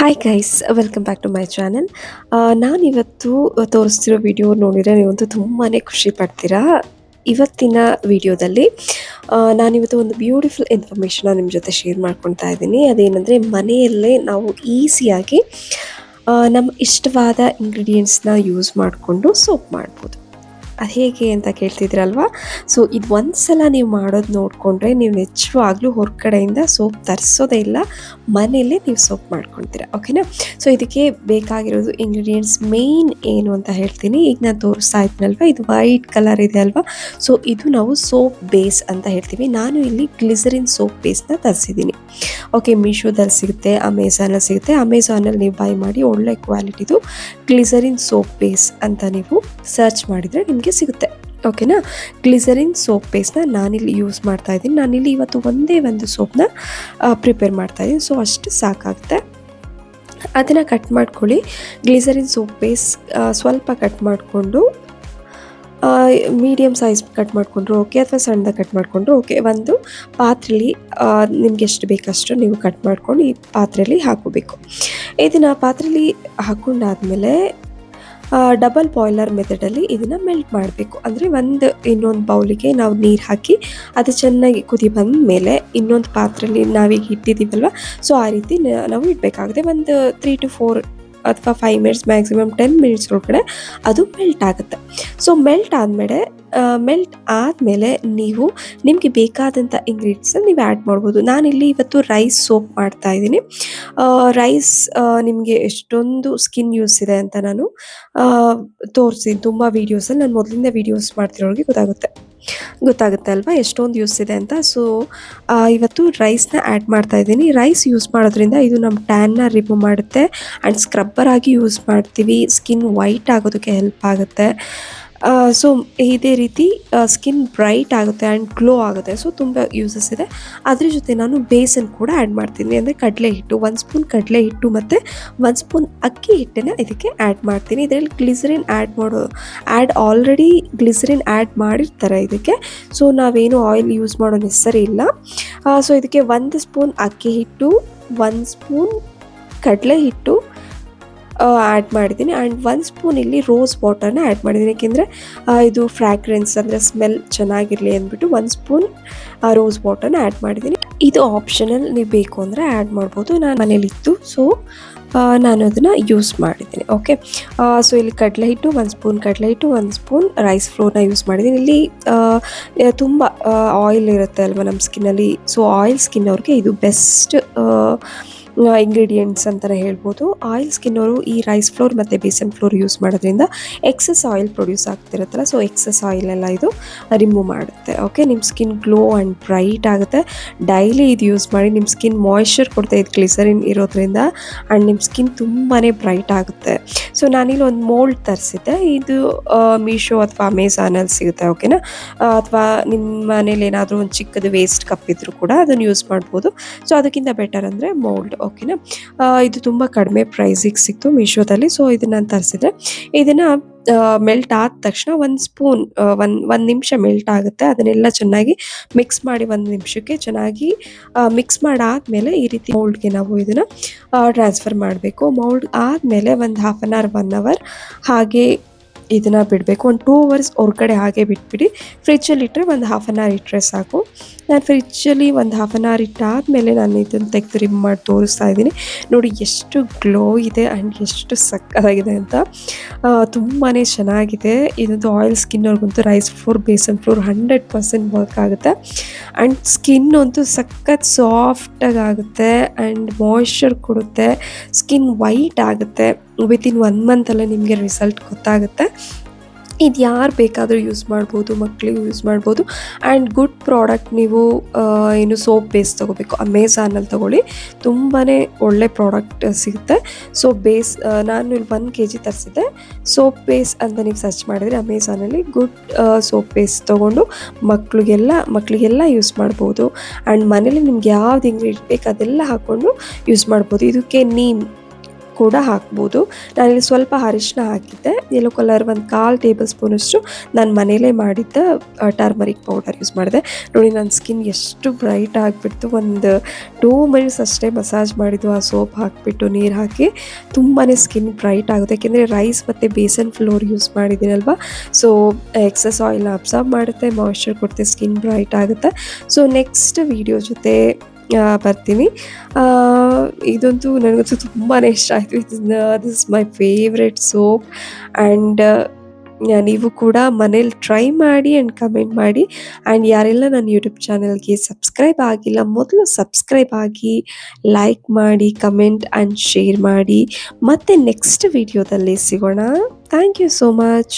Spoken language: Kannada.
Hi guys, welcome back to my channel. ನಾನಿವತ್ತು ತೋರಿಸ್ತಿರೋ ವಿಡಿಯೋ ನೋಡಿದರೆ ನೀವಂತೂ ತುಂಬಾ ಖುಷಿ ಪಡ್ತೀರಾ. ಇವತ್ತಿನ ವಿಡಿಯೋದಲ್ಲಿ ನಾನಿವತ್ತು ಒಂದು ಬ್ಯೂಟಿಫುಲ್ ಇನ್ಫಾರ್ಮೇಷನ್ನ ನಿಮ್ಮ ಜೊತೆ ಶೇರ್ ಮಾಡ್ಕೊತಾ ಇದ್ದೀನಿ. ಅದೇನೆಂದರೆ, ಮನೆಯಲ್ಲೇ ನಾವು ಈಸಿಯಾಗಿ ನಮ್ಮ ಇಷ್ಟವಾದ ಇಂಗ್ರೀಡಿಯೆಂಟ್ಸ್ನ ಯೂಸ್ ಮಾಡಿಕೊಂಡು ಸೋಪ್ ಮಾಡ್ಬೋದು. ಅದು ಹೇಗೆ ಅಂತ ಕೇಳ್ತಿದ್ರಲ್ವಾ? ಸೊ ಇದು ಒಂದು ಸಲ ನೀವು ಮಾಡೋದು ನೋಡಿಕೊಂಡ್ರೆ ನೀವು ನಿಜವಾಗ್ಲೂ ಹೊರಗಡೆಯಿಂದ ಸೋಪ್ ತರಿಸೋದೇ ಇಲ್ಲ, ಮನೆಯಲ್ಲೇ ನೀವು ಸೋಪ್ ಮಾಡ್ಕೊಳ್ತೀರಾ. ಓಕೆನಾ? ಸೊ ಇದಕ್ಕೆ ಬೇಕಾಗಿರೋದು ಇಂಗ್ರೀಡಿಯೆಂಟ್ಸ್ ಮೇಯ್ನ್ ಏನು ಅಂತ ಹೇಳ್ತೀನಿ. ಈಗ ನಾನು ತೋರಿಸ್ತಾ ಇದ್ದೀನಲ್ವ, ಇದು ವೈಟ್ ಕಲರ್ ಇದೆ ಅಲ್ವಾ? ಸೊ ಇದು ನಾವು ಸೋಪ್ ಬೇಸ್ ಅಂತ ಹೇಳ್ತೀವಿ. ನಾನು ಇಲ್ಲಿ ಗ್ಲಿಸರಿನ್ ಸೋಪ್ ಬೇಸ್ನ ತರಿಸಿದ್ದೀನಿ. ಓಕೆ, ಮೀಶೋದಲ್ಲಿ ಸಿಗುತ್ತೆ, ಅಮೆಝಾನಲ್ಲಿ ಸಿಗುತ್ತೆ. ಅಮೆಝಾನಲ್ಲಿ ನೀವು ಬೈ ಮಾಡಿ ಒಳ್ಳೆ ಕ್ವಾಲಿಟಿದು ಗ್ಲಿಸರಿನ್ ಸೋಪ್ ಬೇಸ್ ಅಂತ ನೀವು ಸರ್ಚ್ ಮಾಡಿದರೆ ನಿಮಗೆ ಸಿಗುತ್ತೆ. ಓಕೆನಾ? ಗ್ಲಿಸರಿನ್ ಸೋಪ್ ಬೇಸ್ನ ನಾನಿಲ್ಲಿ ಯೂಸ್ ಮಾಡ್ತಾ ಇದ್ದೀನಿ. ನಾನಿಲ್ಲಿ ಇವತ್ತು ಒಂದೇ ಒಂದು ಸೋಪ್ನ ಪ್ರಿಪೇರ್ ಮಾಡ್ತಾ ಇದ್ದೀನಿ. ಸೊ ಅಷ್ಟು ಸಾಕಾಗುತ್ತೆ. ಅದನ್ನು ಕಟ್ ಮಾಡ್ಕೊಳ್ಳಿ. ಗ್ಲಿಸರಿನ್ ಸೋಪ್ ಬೇಸ್ ಸ್ವಲ್ಪ ಕಟ್ ಮಾಡಿಕೊಂಡು ಮೀಡಿಯಮ್ ಸೈಜ್ ಕಟ್ ಮಾಡಿಕೊಂಡ್ರು ಓಕೆ, ಅಥವಾ ಸಣ್ಣದಾಗಿ ಕಟ್ ಮಾಡಿಕೊಂಡ್ರು ಓಕೆ. ಒಂದು ಪಾತ್ರೆಯಲ್ಲಿ ನಿಮ್ಗೆ ಎಷ್ಟು ಬೇಕಷ್ಟು ನೀವು ಕಟ್ ಮಾಡ್ಕೊಂಡು ಈ ಪಾತ್ರೆಯಲ್ಲಿ ಹಾಕೋಬೇಕು. ಇದನ್ನು ಪಾತ್ರೆಯಲ್ಲಿ ಹಾಕ್ಕೊಂಡಾದ್ಮೇಲೆ ಡಬಲ್ ಬಾಯ್ಲರ್ ಮೆಥಡಲ್ಲಿ ಇದನ್ನು ಮೆಲ್ಟ್ ಮಾಡಬೇಕು. ಅಂದರೆ ಇನ್ನೊಂದು ಬೌಲಿಗೆ ನಾವು ನೀರು ಹಾಕಿ ಅದು ಚೆನ್ನಾಗಿ ಕುದಿ ಬಂದ ಮೇಲೆ ಇನ್ನೊಂದು ಪಾತ್ರೆಯಲ್ಲಿ ನಾವೀಗ ಇಟ್ಟಿದ್ದೀವಲ್ವ, ಸೊ ಆ ರೀತಿ ನಾವು ಇಡಬೇಕಾಗುತ್ತೆ. ಒಂದು 3 to 4 ಅಥವಾ 5 ಮಿನಿಟ್ಸ್, ಮ್ಯಾಕ್ಸಿಮಮ್ 10 ಮಿನಿಟ್ಸ್ ಒಳಗಡೆ ಅದು ಮೆಲ್ಟ್ ಆಗುತ್ತೆ. ಸೊ ಮೆಲ್ಟ್ ಆದಮೇಲೆ ನೀವು ನಿಮಗೆ ಬೇಕಾದಂಥ ಇಂಗ್ರೀಡಿಯೆಂಟ್ಸ್ ನೀವು ಆ್ಯಡ್ ಮಾಡ್ಬೋದು. ನಾನಿಲ್ಲಿ ಇವತ್ತು ರೈಸ್ ಸೋಪ್ ಮಾಡ್ತಾ ಇದ್ದೀನಿ. ರೈಸ್ ನಿಮಗೆ ಎಷ್ಟೊಂದು ಸ್ಕಿನ್ ಯೂಸ್ ಇದೆ ಅಂತ ನಾನು ತೋರಿಸ್ತೀನಿ ತುಂಬ ವೀಡಿಯೋಸಲ್ಲಿ. ನಾನು ಮೊದಲಿಂದ ವೀಡಿಯೋಸ್ ಮಾಡ್ತಿರೋರಿಗೆ ಗೊತ್ತಾಗುತ್ತೆ ಅಲ್ವಾ ಎಷ್ಟೊಂದು ಯೂಸ್ ಇದೆ ಅಂತ. ಸೊ ಇವತ್ತು ರೈಸ್ನ ಆ್ಯಡ್ ಮಾಡ್ತಾ ಇದ್ದೀನಿ. ರೈಸ್ ಯೂಸ್ ಮಾಡೋದ್ರಿಂದ ಇದು ನಮ್ಮ ಟ್ಯಾನ್ನ ರಿಮೂವ್ ಮಾಡುತ್ತೆ ಆ್ಯಂಡ್ ಸ್ಕ್ರಬ್ಬರ್ ಆಗಿ ಯೂಸ್ ಮಾಡ್ತೀವಿ. ಸ್ಕಿನ್ ವೈಟ್ ಆಗೋದಕ್ಕೆ ಹೆಲ್ಪ್ ಆಗುತ್ತೆ. ಸೊ ಇದೇ ರೀತಿ ಸ್ಕಿನ್ ಬ್ರೈಟ್ ಆಗುತ್ತೆ ಆ್ಯಂಡ್ ಗ್ಲೋ ಆಗುತ್ತೆ. ಸೊ ತುಂಬ ಯೂಸಸ್ ಇದೆ. ಅದ್ರ ಜೊತೆ ನಾನು ಬೇಸನ್ ಕೂಡ ಆ್ಯಡ್ ಮಾಡ್ತೀನಿ. ಅಂದರೆ ಕಡಲೆ ಹಿಟ್ಟು, 1 ಸ್ಪೂನ್ ಕಡಲೆ ಹಿಟ್ಟು ಮತ್ತು 1 ಸ್ಪೂನ್ ಅಕ್ಕಿ ಹಿಟ್ಟನ್ನು ಇದಕ್ಕೆ ಆ್ಯಡ್ ಮಾಡ್ತೀನಿ. ಇದರಲ್ಲಿ ಗ್ಲಿಸರಿನ್ ಆಲ್ರೆಡಿ ಗ್ಲಿಸರಿನ್ ಆ್ಯಡ್ ಮಾಡಿರ್ತಾರೆ ಇದಕ್ಕೆ. ಸೊ ನಾವೇನು ಆಯಿಲ್ ಯೂಸ್ ಮಾಡೋ ನೆಸಸರಿ ಇಲ್ಲ. ಸೊ ಇದಕ್ಕೆ 1 ಸ್ಪೂನ್ ಅಕ್ಕಿ ಹಿಟ್ಟು, 1 ಸ್ಪೂನ್ ಕಡಲೆ ಹಿಟ್ಟು ಆ್ಯಡ್ ಮಾಡಿದ್ದೀನಿ ಆ್ಯಂಡ್ 1 ಸ್ಪೂನ್ ಇಲ್ಲಿ ರೋಸ್ ವಾಟರ್ನ ಆ್ಯಡ್ ಮಾಡಿದ್ದೀನಿ. ಏಕೆಂದರೆ ಇದು ಫ್ರ್ಯಾಗ್ರೆನ್ಸ್ ಅಂದರೆ ಸ್ಮೆಲ್ ಚೆನ್ನಾಗಿರಲಿ ಅಂದ್ಬಿಟ್ಟು 1 ಸ್ಪೂನ್ ರೋಸ್ ವಾಟರ್ನ ಆ್ಯಡ್ ಮಾಡಿದ್ದೀನಿ. ಇದು ಆಪ್ಷನಲ್, ನೀವು ಬೇಕು ಅಂದರೆ ಆ್ಯಡ್ ಮಾಡ್ಬೋದು. ನಾನು ಮನೇಲಿತ್ತು, ಸೊ ನಾನು ಅದನ್ನು ಯೂಸ್ ಮಾಡಿದ್ದೀನಿ. ಓಕೆ, ಸೊ ಇಲ್ಲಿ ಕಡಲೆ ಹಿಟ್ಟು 1 ಸ್ಪೂನ್ ಕಡಲೆ ಹಿಟ್ಟು, 1 ಸ್ಪೂನ್ ರೈಸ್ ಫ್ಲೋರ್ನ ಯೂಸ್ ಮಾಡಿದ್ದೀನಿ. ಇಲ್ಲಿ ತುಂಬ ಆಯಿಲ್ ಇರುತ್ತೆ ಅಲ್ವಾ ನಮ್ಮ ಸ್ಕಿನ್ನಲ್ಲಿ. ಸೊ ಆಯಿಲ್ ಸ್ಕಿನ್ ಅವ್ರಿಗೆ ಇದು ಬೆಸ್ಟ್ ಇಂಗ್ರೀಡಿಯೆಂಟ್ಸ್ ಅಂತಲೇ ಹೇಳ್ಬೋದು. ಆಯಿಲ್ ಸ್ಕಿನ್ ಅವರು ಈ ರೈಸ್ ಫ್ಲೋರ್ ಮತ್ತು ಬೇಸನ್ ಫ್ಲೋರ್ ಯೂಸ್ ಮಾಡೋದ್ರಿಂದ ಎಕ್ಸಸ್ ಆಯಿಲ್ ಪ್ರೊಡ್ಯೂಸ್ ಆಗ್ತಿರುತ್ತಲ್ಲ, ಸೊ ಎಕ್ಸಸ್ ಆಯಿಲ್ ಎಲ್ಲ ಇದು ರಿಮೂವ್ ಮಾಡುತ್ತೆ. ಓಕೆ, ನಿಮ್ಮ ಸ್ಕಿನ್ ಗ್ಲೋ ಆ್ಯಂಡ್ ಬ್ರೈಟ್ ಆಗುತ್ತೆ. ಡೈಲಿ ಇದು ಯೂಸ್ ಮಾಡಿ. ನಿಮ್ಮ ಸ್ಕಿನ್ ಮಾಯ್ಶ್ಚರ್ ಕೊಡ್ತಾ ಇದು ಗ್ಲಿಸರಿನ್ ಇರೋದ್ರಿಂದ ಆ್ಯಂಡ್ ನಿಮ್ಮ ಸ್ಕಿನ್ ತುಂಬಾ ಬ್ರೈಟ್ ಆಗುತ್ತೆ. ಸೊ ನಾನಿಲ್ಲಿ ಒಂದು ಮೋಲ್ಡ್ ತರಿಸಿದ್ದೆ. ಇದು ಮೀಶೋ ಅಥವಾ ಅಮೆಝಾನಲ್ಲಿ ಸಿಗುತ್ತೆ. ಓಕೆನಾ? ಅಥವಾ ನಿಮ್ಮ ಮನೇಲಿ ಏನಾದರೂ ಒಂದು ಚಿಕ್ಕದು ವೇಸ್ಟ್ ಕಪ್ ಇದ್ದರೂ ಕೂಡ ಅದನ್ನು ಯೂಸ್ ಮಾಡ್ಬೋದು. ಸೊ ಅದಕ್ಕಿಂತ ಬೆಟರ್ ಅಂದರೆ ಮೋಲ್ಡ್. ಓಕೆನಾ? ಇದು ತುಂಬ ಕಡಿಮೆ ಪ್ರೈಸಿಗೆ ಸಿಕ್ತು ಮೀಶೋದಲ್ಲಿ. ಸೊ ಇದನ್ನು ನಾನು ತರಿಸಿದೆ. ಇದನ್ನು ಮೆಲ್ಟ್ ಆದ ತಕ್ಷಣ 1 ಸ್ಪೂನ್ ಒಂದು ನಿಮಿಷ ಮೆಲ್ಟ್ ಆಗುತ್ತೆ. ಅದನ್ನೆಲ್ಲ ಚೆನ್ನಾಗಿ ಮಿಕ್ಸ್ ಮಾಡಿ 1 ನಿಮಿಷಕ್ಕೆ ಚೆನ್ನಾಗಿ ಮಿಕ್ಸ್ ಮಾಡಾದಮೇಲೆ ಈ ರೀತಿ ಮೌಲ್ಡ್ಗೆ ನಾವು ಇದನ್ನು ಟ್ರಾನ್ಸ್ಫರ್ ಮಾಡಬೇಕು. ಮೌಲ್ಡ್ ಆದಮೇಲೆ ಒಂದು 1/2 an hour 1 hour ಹಾಗೆ ಇದನ್ನು ಬಿಡಬೇಕು. ಒಂದು 2 hours ಹೊರಗಡೆ ಹಾಗೆ ಬಿಟ್ಬಿಡಿ. ಫ್ರಿಜ್ಜಲ್ಲಿ ಇಟ್ಟರೆ ಒಂದು 1/2 an hour ಇಟ್ಟರೆ ಸಾಕು. ನಾನು ಫ್ರಿಜ್ಜಲ್ಲಿ ಒಂದು 1/2 an hour ಇಟ್ಟಾದಮೇಲೆ ನಾನು ಇದನ್ನು ತೆಗೆದು ರಿಮೂವ್ ಮಾಡಿ ತೋರಿಸ್ತಾ ಇದ್ದೀನಿ. ನೋಡಿ ಎಷ್ಟು ಗ್ಲೋ ಇದೆ ಆ್ಯಂಡ್ ಎಷ್ಟು ಸಕ್ಕತ್ತಾಗಿದೆ ಅಂತ. ತುಂಬಾ ಚೆನ್ನಾಗಿದೆ. ಇದೊಂದು ಆಯಿಲ್ ಸ್ಕಿನ್ ಅವ್ರಿಗಂತೂ rice flour, besan flour 100% work ಆಗುತ್ತೆ. ಆ್ಯಂಡ್ ಸ್ಕಿನ್ ಅಂತೂ ಸಖತ್ ಸಾಫ್ಟಾಗಿ ಆಗುತ್ತೆ ಆ್ಯಂಡ್ ಮಾಯ್ಶ್ಚರ್ ಕೊಡುತ್ತೆ. ಸ್ಕಿನ್ ವೈಟ್ ಆಗುತ್ತೆ. ವಿತಿನ್ 1 ಮಂತಲ್ಲೇ ನಿಮಗೆ ರಿಸಲ್ಟ್ ಗೊತ್ತಾಗುತ್ತೆ. ಇದು ಯಾರು ಬೇಕಾದರೂ ಯೂಸ್ ಮಾಡ್ಬೋದು, ಮಕ್ಕಳಿಗೂ ಯೂಸ್ ಮಾಡ್ಬೋದು. And good product. ನೀವು ಏನು ಸೋಪ್ ಬೇಸ್ ತೊಗೋಬೇಕು, ಅಮೆಝಾನಲ್ಲಿ ತೊಗೊಳ್ಳಿ, ತುಂಬಾ ಒಳ್ಳೆ ಪ್ರಾಡಕ್ಟ್ ಸಿಗುತ್ತೆ. ಸೋಪ್ ಬೇಸ್ ನಾನು ಇಲ್ಲಿ 1 kg ತರಿಸಿದ್ದೆ. ಸೋಪ್ ಬೇಸ್ ಅಂತ ನೀವು ಸರ್ಚ್ ಮಾಡಿದರೆ ಅಮೆಝಾನಲ್ಲಿ ಗುಡ್ ಸೋಪ್ ಬೇಸ್ ತೊಗೊಂಡು ಮಕ್ಕಳಿಗೆಲ್ಲ ಯೂಸ್ ಮಾಡ್ಬೋದು. ಆ್ಯಂಡ್ ಮನೇಲಿ ನಿಮ್ಗೆ ಯಾವ್ದು ಇಂಗ್ರೀಡಿಯೆಂಟ್ ಬೇಕು ಅದೆಲ್ಲ ಹಾಕ್ಕೊಂಡು ಯೂಸ್ ಮಾಡ್ಬೋದು. ಇದಕ್ಕೆ ಕೂಡ ಹಾಕ್ಬೋದು. ನಾನಿಲ್ಲಿ ಸ್ವಲ್ಪ ಅರಿಶಿನ ಹಾಕಿದ್ದೆ, ಯೆಲ್ಲೋ ಕಲರ್ ಒಂದು 1/4 ಟೇಬಲ್ ಸ್ಪೂನಷ್ಟು ನಾನು ಮನೇಲೇ ಮಾಡಿದ್ದ ಟರ್ಮರಿಕ್ ಪೌಡರ್ ಯೂಸ್ ಮಾಡಿದೆ. ನೋಡಿ ನನ್ನ ಸ್ಕಿನ್ ಎಷ್ಟು ಬ್ರೈಟ್ ಆಗಿಬಿಡ್ತು. ಒಂದು 2 ಮಿನಿಟ್ಸ್ ಅಷ್ಟೇ ಮಸಾಜ್ ಮಾಡಿದ್ದು ಆ ಸೋಪ್ ಹಾಕಿಬಿಟ್ಟು ನೀರು ಹಾಕಿ ತುಂಬಾ ಸ್ಕಿನ್ ಬ್ರೈಟ್ ಆಗುತ್ತೆ. ಯಾಕೆಂದರೆ ರೈಸ್ ಮತ್ತು ಬೇಸನ್ ಫ್ಲೋರ್ ಯೂಸ್ ಮಾಡಿದ್ದೀನಲ್ವ, ಸೊ ಎಕ್ಸಸ್ ಆಯಿಲ್ನ ಅಬ್ಸಾರ್ಬ್ ಮಾಡುತ್ತೆ, ಮಾಯ್ಶ್ಚರ್ ಕೊಡುತ್ತೆ, ಸ್ಕಿನ್ ಬ್ರೈಟ್ ಆಗುತ್ತೆ. ಸೊ ನೆಕ್ಸ್ಟ್ ವೀಡಿಯೋ ಜೊತೆ ಬರ್ತೀನಿ. ಇದಂತೂ ನನಗಂತೂ ತುಂಬಾ ಇಷ್ಟ ಆಯಿತು. This is my favourite soap. And ನೀವು ಕೂಡ ಮನೇಲಿ ಟ್ರೈ ಮಾಡಿ ಆ್ಯಂಡ್ ಕಮೆಂಟ್ ಮಾಡಿ. ಆ್ಯಂಡ್ ಯಾರೆಲ್ಲ ನನ್ನ ಯೂಟ್ಯೂಬ್ ಚಾನಲ್ಗೆ ಸಬ್ಸ್ಕ್ರೈಬ್ ಆಗಿಲ್ಲ, ಮೊದಲು ಸಬ್ಸ್ಕ್ರೈಬ್ ಆಗಿ, ಲೈಕ್ ಮಾಡಿ, ಕಮೆಂಟ್ ಆ್ಯಂಡ್ ಶೇರ್ ಮಾಡಿ. ಮತ್ತೆ ನೆಕ್ಸ್ಟ್ ವಿಡಿಯೋದಲ್ಲಿ ಸಿಗೋಣ. Thank you so much.